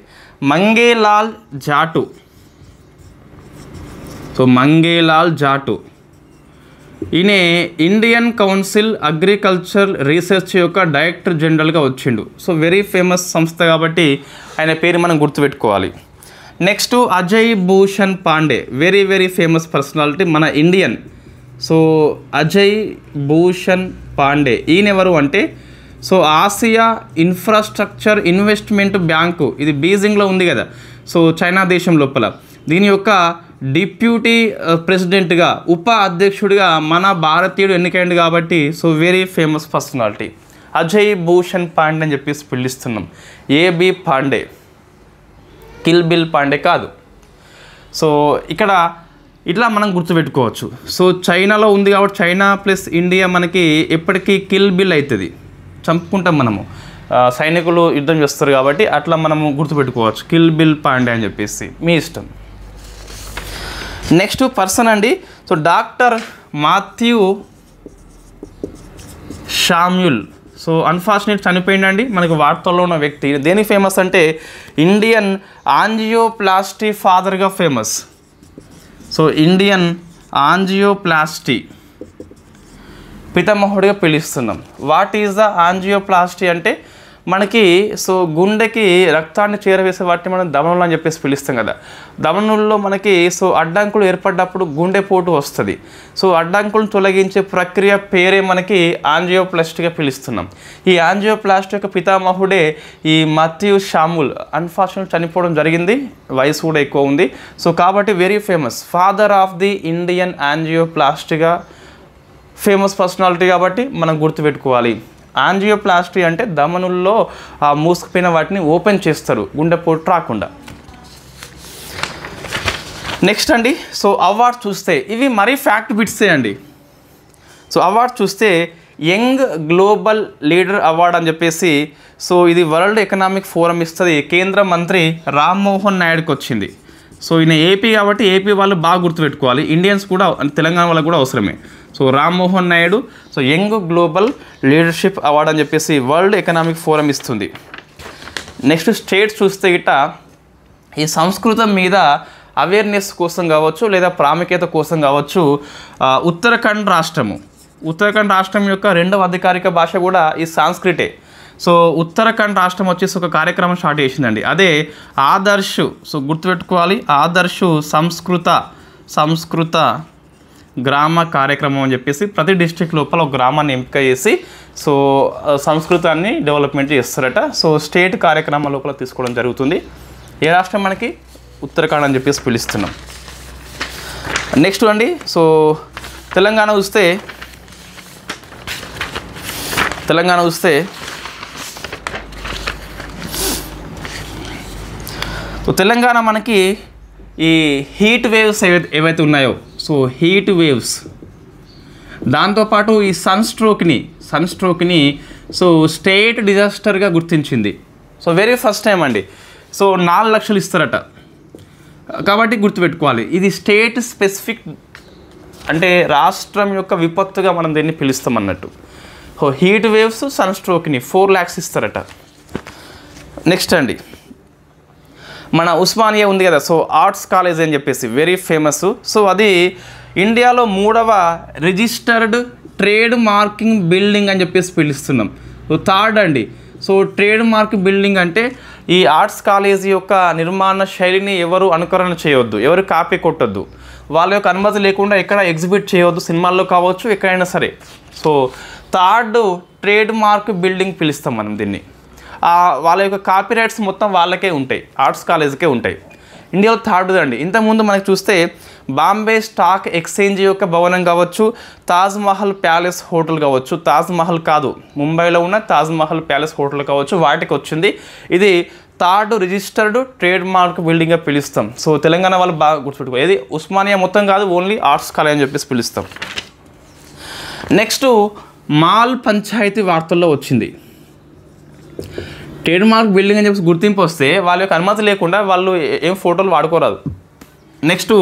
మంగేలాల్ జాటు. సో మంగేలాల్ జాటు ఈయన ఇండియన్ కౌన్సిల్ అగ్రికల్చర్ రీసెర్చ్ యొక్క డైరెక్టర్ జనరల్గా వచ్చిండు. సో వెరీ ఫేమస్ సంస్థ కాబట్టి ఆయన పేరు మనం గుర్తుపెట్టుకోవాలి. Next Ajay Bhushan Pandey. Very very famous personality మన ఇండియన్. సో అజయ్ భూషణ్ పాండే ఈయన ఎవరు అంటే so Asia infrastructure investment bank, ఇది బీజింగ్లో ఉంది కదా, సో చైనా దేశం లోపల, దీని యొక్క డిప్యూటీ ప్రెసిడెంట్గా, ఉప అధ్యక్షుడిగా మన భారతీయుడు ఎన్నికైంది కాబట్టి so very famous personality Ajay Bhushan Pandey అని చెప్పేసి పిలుస్తున్నాం. AB Pandey, kill bill Pandey కాదు. సో ఇక్కడ ఇట్లా మనం గుర్తుపెట్టుకోవచ్చు. సో చైనాలో ఉంది కాబట్టి చైనా ప్లస్ ఇండియా మనకి ఎప్పటికీ కిల్ బిల్ అవుతుంది, చంపుకుంటాం మనము, సైనికులు యుద్ధం చేస్తారు కాబట్టి అట్లా మనము గుర్తుపెట్టుకోవచ్చు కిల్ బిల్ పాండే అని చెప్పేసి, మీ ఇష్టం. నెక్స్ట్ పర్సన్ అండి. So doctor Mathew Samuel. So unfortunate చనిపోయిందండి, మనకు వార్తల్లో ఉన్న వ్యక్తి. దేనికి ఫేమస్ అంటే ఇండియన్ ఆంజియోప్లాస్టీ ఫాదర్గా ఫేమస్. సో ఇండియన్ ఆంజియోప్లాస్టీ పితామహుడిగా పిలుస్తున్నాం. వాట్ ఈజ్ ద ఆంజియోప్లాస్టీ అంటే మనకి సో గుండెకి రక్తాన్ని చేరవేసే వాటిని మనం ధమనులు అని చెప్పేసి పిలుస్తాం కదా. ధమనుల్లో మనకి సో అడ్డంకులు ఏర్పడ్డప్పుడు గుండెపోటు వస్తుంది. సో అడ్డంకులను తొలగించే ప్రక్రియ పేరే మనకి యాంజియోప్లాస్టీగా పిలుస్తున్నాం. ఈ యాంజియోప్లాస్టీ యొక్క పితామహుడే ఈ మాథ్యూ శామ్యూల్. అన్ఫార్చునేట్లీ చనిపోవడం జరిగింది, వయసు కూడా ఎక్కువ ఉంది. సో కాబట్టి very famous, father of the Indian యాంజియోప్లాస్టీగా ఫేమస్ పర్సనాలిటీ కాబట్టి మనం గుర్తుపెట్టుకోవాలి. యాంజియోప్లాస్టీ అంటే ధమనుల్లో మూసుకుపోయిన వాటిని ఓపెన్ చేస్తారు గుండెపోటు రాకుండా. నెక్స్ట్ అండి, సో అవార్డ్స్ చూస్తే ఇవి మరీ ఫ్యాక్ట్ బిట్సే అండి. సో అవార్డ్స్ చూస్తే యంగ్ గ్లోబల్ లీడర్ అవార్డ్ అని చెప్పేసి సో ఇది వరల్డ్ ఎకనామిక్ ఫోరం ఇస్తుంది. కేంద్ర మంత్రి రామ్మోహన్ నాయుడుకి వచ్చింది. సో ఈయన ఏపీ కాబట్టి ఏపీ వాళ్ళు బాగా గుర్తుపెట్టుకోవాలి, ఇండియన్స్ కూడా తెలంగాణ వాళ్ళకు కూడా అవసరమే. So Rammohan Naidu so young global leadership award అని చెప్పేసి వరల్డ్ ఎకనామిక్ ఫోరం ఇస్తుంది. నెక్స్ట్ స్టేట్స్ చూస్తే గిట్ట ఈ సంస్కృతం మీద అవేర్నెస్ కోసం కావచ్చు లేదా ప్రాముఖ్యత కోసం కావచ్చు ఉత్తరాఖండ్ రాష్ట్రం యొక్క రెండవ అధికారిక భాష కూడా ఈ సాంస్క్రిటే. సో ఉత్తరాఖండ్ రాష్ట్రం వచ్చేసి ఒక కార్యక్రమం స్టార్ట్ చేసిందండి, అదే ఆదర్శ్. సో గుర్తుపెట్టుకోవాలి, ఆదర్శ్ సంస్కృత గ్రామ కార్యక్రమం అని చెప్పేసి ప్రతి డిస్ట్రిక్ట్ లోపల ఒక గ్రామాన్ని ఎంపిక చేసి సో సంస్కృతాన్ని డెవలప్మెంట్ చేస్తారట. సో స్టేట్ కార్యక్రమం లోపల తీసుకోవడం జరుగుతుంది. ఏ రాష్ట్రం మనకి ఉత్తరాఖండ్ అని చెప్పేసి పిలుస్తున్నాం. నెక్స్ట్ అండి, సో తెలంగాణ చూస్తే తెలంగాణ మనకి ఈ హీట్ వేవ్స్ ఏవైతే ఉన్నాయో సో హీట్ వేవ్స్, దాంతోపాటు ఈ సన్ స్ట్రోక్ని సో స్టేట్ డిజాస్టర్గా గుర్తించింది. సో వెరీ ఫస్ట్ టైం అండి. సో 4 లక్షలు ఇస్తారట, కాబట్టి గుర్తుపెట్టుకోవాలి ఇది స్టేట్ స్పెసిఫిక్, అంటే రాష్ట్రం యొక్క విపత్తుగా మనం దీన్ని పిలుస్తాం అన్నట్టు. సో హీట్ వేవ్స్ సన్ స్ట్రోక్ని 4 lakhs ఇస్తారట. నెక్స్ట్ అండి, మన ఉస్మానియా ఉంది కదా, సో ఆర్ట్స్ కాలేజ్ అని చెప్పేసి వెరీ ఫేమస్. సో అది ఇండియాలో 3వ రిజిస్టర్డ్ ట్రేడ్ మార్కింగ్ బిల్డింగ్ అని చెప్పేసి పిలుస్తున్నాం. సో థర్డ్ అండి, సో ట్రేడ్ మార్క్ బిల్డింగ్ అంటే ఈ ఆర్ట్స్ కాలేజీ యొక్క నిర్మాణ శైలిని ఎవరు అనుకరణ చేయవద్దు, ఎవరు కాపీ కొట్టద్దు, వాళ్ళ యొక్క అనుమతి లేకుండా ఎక్కడ ఎగ్జిబిట్ చేయవద్దు, సినిమాల్లో కావచ్చు ఎక్కడైనా సరే. So third trade mark building పిలుస్తాం మనం దీన్ని. వాళ్ళ యొక్క కాపీరైట్స్ మొత్తం వాళ్ళకే ఉంటాయి, ఆర్ట్స్ కాలేజీకే ఉంటాయి. ఇండియాలో థర్డ్ అండి. ఇంతకుముందు మనకి చూస్తే బాంబే స్టాక్ ఎక్స్చేంజ్ యొక్క భవనం కావచ్చు, తాజ్మహల్ ప్యాలెస్ హోటల్ కావచ్చు, తాజ్మహల్ కాదు ముంబైలో ఉన్న తాజ్మహల్ ప్యాలెస్ హోటల్ కావచ్చు, వాటికి వచ్చింది. ఇది థర్డ్ రిజిస్టర్డ్ ట్రేడ్ మార్క్ బిల్డింగ్గా పిలుస్తాం. సో తెలంగాణ వాళ్ళు బాగా గుర్తుపెట్టుకో, ఏది ఉస్మానియా మొత్తం కాదు, ఓన్లీ ఆర్ట్స్ కాలేజ్ అని చెప్పేసి పిలుస్తాం. నెక్స్ట్ మాల్ పంచాయతీ వార్తల్లో వచ్చింది. ట్రేడ్ మార్క్ బిల్డింగ్ అని చెప్పేసి గుర్తింపు వస్తే వాళ్ళ యొక్క అనుమతి లేకుండా వాళ్ళు ఏం ఫోటోలు వాడుకోరాదు. నెక్స్ట్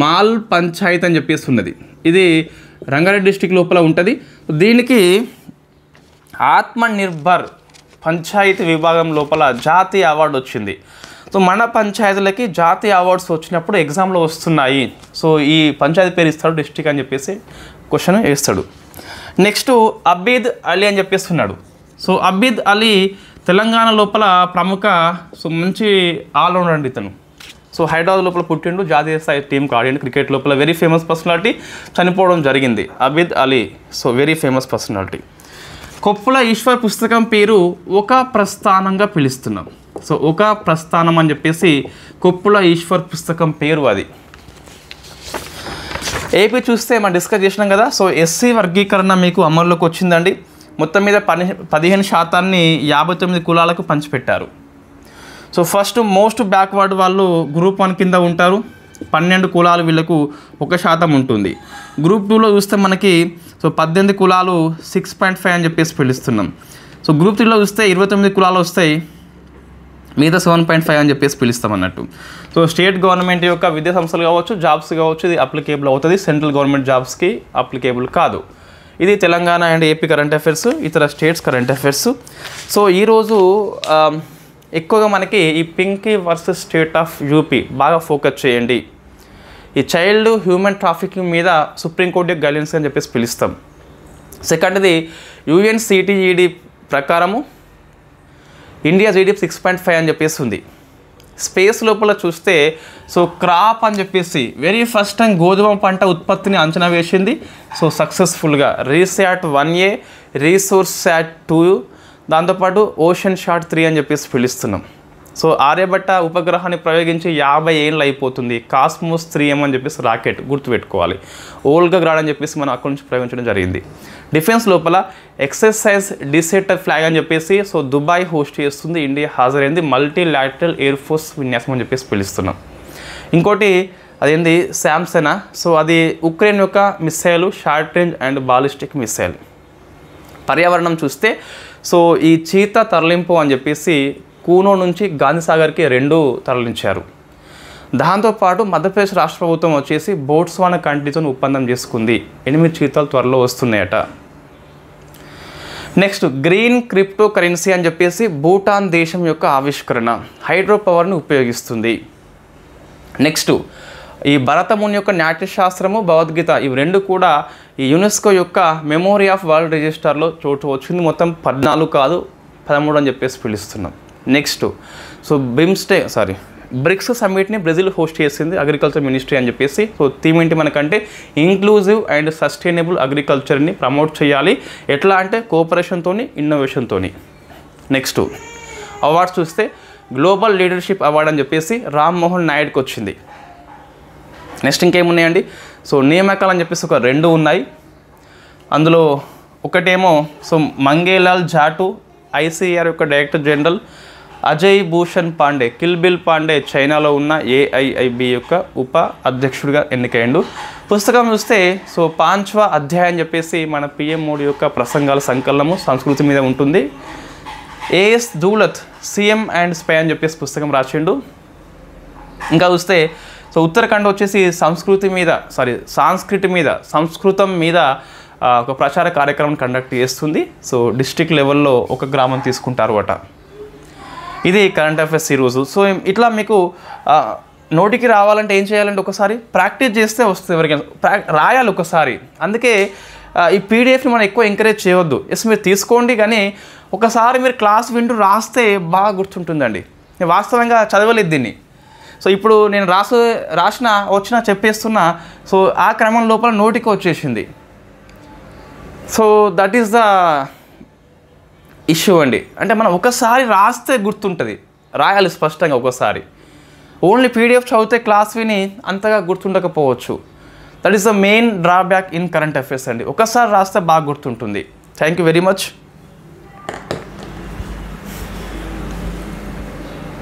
మాల్ పంచాయత్ అని చెప్పేసి ఉన్నది, ఇది రంగారెడ్డి డిస్టిక్ లోపల ఉంటుంది. దీనికి ఆత్మనిర్భర్ పంచాయతీ విభాగం లోపల జాతీయ అవార్డు వచ్చింది. సో మన పంచాయతీలకి జాతీయ అవార్డ్స్ వచ్చినప్పుడు ఎగ్జామ్లో వస్తున్నాయి. సో ఈ పంచాయతీ పేరు ఇస్తాడు, డిస్టిక్ అని చెప్పేసి క్వశ్చన్ వేస్తాడు. నెక్స్ట్ అబీద్ అలీ అని చెప్పేసి ఉన్నాడు. సో అబీద్ అలీ తెలంగాణ లోపల ప్రముఖ సో మంచి ఆల్రౌండర్ అండి ఇతను. సో హైదరాబాద్ లోపల పుట్టిండు, జాతీయ స్థాయి టీంకి ఆడిండు క్రికెట్ లోపల, వెరీ ఫేమస్ పర్సనాలిటీ, చనిపోవడం జరిగింది Abid Ali. So very famous personality. Koppula Eshwar పుస్తకం పేరు ఒక ప్రస్థానంగా పిలుస్తున్నాం. సో ఒక ప్రస్థానం అని చెప్పేసి కొప్పుల ఈశ్వర్ పుస్తకం పేరు అది. ఏపీ చూస్తే మనం డిస్కస్ చేసినాం కదా, సో ఎస్సీ వర్గీకరణ మీకు అమల్లోకి వచ్చిందండి. మొత్తం మీద 15% 59 కులాలకు పంచిపెట్టారు. సో ఫస్ట్ మోస్ట్ బ్యాక్వర్డ్ వాళ్ళు గ్రూప్ 1 కింద ఉంటారు, 12 కులాలు వీళ్ళకు 1% ఉంటుంది. గ్రూప్ 2లో చూస్తే మనకి సో 18 కులాలు 6.5 అని చెప్పేసి పిలుస్తున్నాం. సో గ్రూప్ 3లో చూస్తే 29 కులాలు వస్తాయి, మిగతా 7.5 అని చెప్పేసి పిలుస్తాం అన్నట్టు. సో స్టేట్ గవర్నమెంట్ యొక్క విద్యా సంస్థలు కావచ్చు, జాబ్స్ కావచ్చు, ఇది అప్లికేబుల్ అవుతుంది, సెంట్రల్ గవర్నమెంట్ జాబ్స్కి అప్లికేబుల్ కాదు. ఇది Telangana and AP current affairs, ఇతర స్టేట్స్ కరెంట్ అఫైర్స్. సో ఈరోజు ఎక్కువగా మనకి ఈ Pinky versus state of UP బాగా ఫోకస్ చేయండి. ఈ చైల్డ్ హ్యూమన్ ట్రాఫికింగ్ మీద సుప్రీంకోర్టు యొక్క గైడెన్స్ అని చెప్పేసి పిలుస్తాం. సెకండ్ది UNCTED ప్రకారము ఇండియా జీడిపి 6.5 అని చెప్పేసి ఉంది. స్పేస్ లోపల చూస్తే సో క్రాప్ అని చెప్పేసి వెరీ ఫస్ట్ టైం గోధుమ పంట ఉత్పత్తిని అంచనా వేసింది. సో సక్సెస్ఫుల్గా రీశాట్ 1A, రీసోర్స్ శాట్ 2, దాంతోపాటు ఓషన్ షాట్ 3 అని చెప్పేసి పిలుస్తున్నాం. సో ఆర్యభట్ట ఉపగ్రహాన్ని ప్రయోగించి 50 ఏళ్ళు అయిపోతుంది. కాస్మోస్ 3M అని చెప్పేసి రాకెట్ గుర్తుపెట్టుకోవాలి. ఓల్గా గ్రాడ్ అని చెప్పేసి మనం అక్కడి నుంచి ప్రయోగించడం జరిగింది. డిఫెన్స్ లోపల ఎక్సర్సైజ్ డిసెటర్ ఫ్లాగ్ అని చెప్పేసి సో దుబాయ్ హోస్ట్ చేస్తుంది. ఇండియా హాజరైంది. మల్టీలాటరల్ ఎయిర్ ఫోర్స్ విన్యాసం అని చెప్పేసి పిలుస్తున్నాం. ఇంకోటి అదేంది శాంసనా. సో అది ఉక్రెయిన్ యొక్క missile, short range and ballistic missile. పర్యావరణం చూస్తే సో ఈ చీత తరలింపు అని చెప్పేసి కూనో నుంచి గాంధీసాగర్కి 2 తరలించారు. దాంతోపాటు మధ్యప్రదేశ్ రాష్ట్ర ప్రభుత్వం వచ్చేసి బోట్స్వానా కంట్రీతో ఒప్పందం చేసుకుంది. 8 చీతాలు త్వరలో వస్తున్నాయట. నెక్స్ట్ గ్రీన్ క్రిప్టో కరెన్సీ అని చెప్పేసి భూటాన్ దేశం యొక్క ఆవిష్కరణ. హైడ్రో పవర్ని ఉపయోగిస్తుంది. నెక్స్ట్ ఈ భరతముని యొక్క నాట్యశాస్త్రము, భగవద్గీత ఇవి 2 కూడా ఈ యునెస్కో యొక్క మెమోరీ ఆఫ్ వరల్డ్ రిజిస్టర్లో చోటు వచ్చింది. మొత్తం 14 కాదు 13 అని చెప్పేసి పిలుస్తున్నాం. నెక్స్ట్ సో బ్రిక్స్ సమ్మిట్ని బ్రెజిల్ హోస్ట్ చేసింది, అగ్రికల్చర్ మినిస్ట్రీ అని చెప్పేసి. సో థీమ్ ఏంటి మనకంటే ఇంక్లూజివ్ అండ్ సస్టైనబుల్ అగ్రికల్చర్ని ప్రమోట్ చేయాలి. ఎట్లా అంటే కోఆపరేషన్తోని, ఇన్నోవేషన్తోని. నెక్స్ట్ అవార్డ్స్ చూస్తే గ్లోబల్ లీడర్షిప్ అవార్డ్ అని చెప్పేసి రామ్మోహన్ నాయుడుకి వచ్చింది. నెక్స్ట్ ఇంకేమున్నాయండి, సో నియామకాలు అని చెప్పేసి ఒక 2 ఉన్నాయి. అందులో ఒకటేమో సో మంగేలాల్ జాటు ICAR యొక్క director general, Ajay Bhushan Pandey Kill Bill Pandey చైనాలో ఉన్న AIIB యొక్క ఉప అధ్యక్షుడిగా ఎన్నికయ్యాడు. పుస్తకం చూస్తే సో 5వ అధ్యాయం అని చెప్పేసి మన PM మోడీ యొక్క ప్రసంగాల సంకలనము సంస్కృతి మీద ఉంటుంది. AS దూలత్ CM అండ్ స్పై అని చెప్పేసి పుస్తకం రాసిండు. ఇంకా చూస్తే సో ఉత్తరాఖండ్ వచ్చేసి సంస్కృతం మీద ఒక ప్రచార కార్యక్రమం కండక్ట్ చేస్తుంది. సో డిస్ట్రిక్ట్ లెవెల్లో ఒక గ్రామం తీసుకుంటారు అట. ఇది కరెంట్ అఫైర్స్ ఈరోజు. సో ఇట్లా మీకు నోటికి రావాలంటే ఏం చేయాలంటే ఒకసారి ప్రాక్టీస్ చేస్తే వస్తుంది. ఎవరికైనా రాయాలి ఒకసారి. అందుకే ఈ PDFని మనం ఎక్కువ ఎంకరేజ్ చేయవద్దు. మీరు తీసుకోండి, కానీ ఒకసారి మీరు క్లాస్ వింటూ రాస్తే బాగా గుర్తుంటుందండి. నేను వాస్తవంగా చదవలేదు దీన్ని. సో ఇప్పుడు నేను వచ్చినా చెప్పేస్తున్నా. సో ఆ క్రమం లోపల నోటికి వచ్చేసింది. So that is the issue అండి. అంటే మనం ఒకసారి రాస్తే గుర్తుంటుంది, రాయాలి స్పష్టంగా ఒకసారి. ఓన్లీ PDF చదివితే క్లాస్ విని అంతగా గుర్తుండకపోవచ్చు. That is the main drawback in current affairs అండి. ఒకసారి రాస్తే బాగా గుర్తుంటుంది. Thank you very much.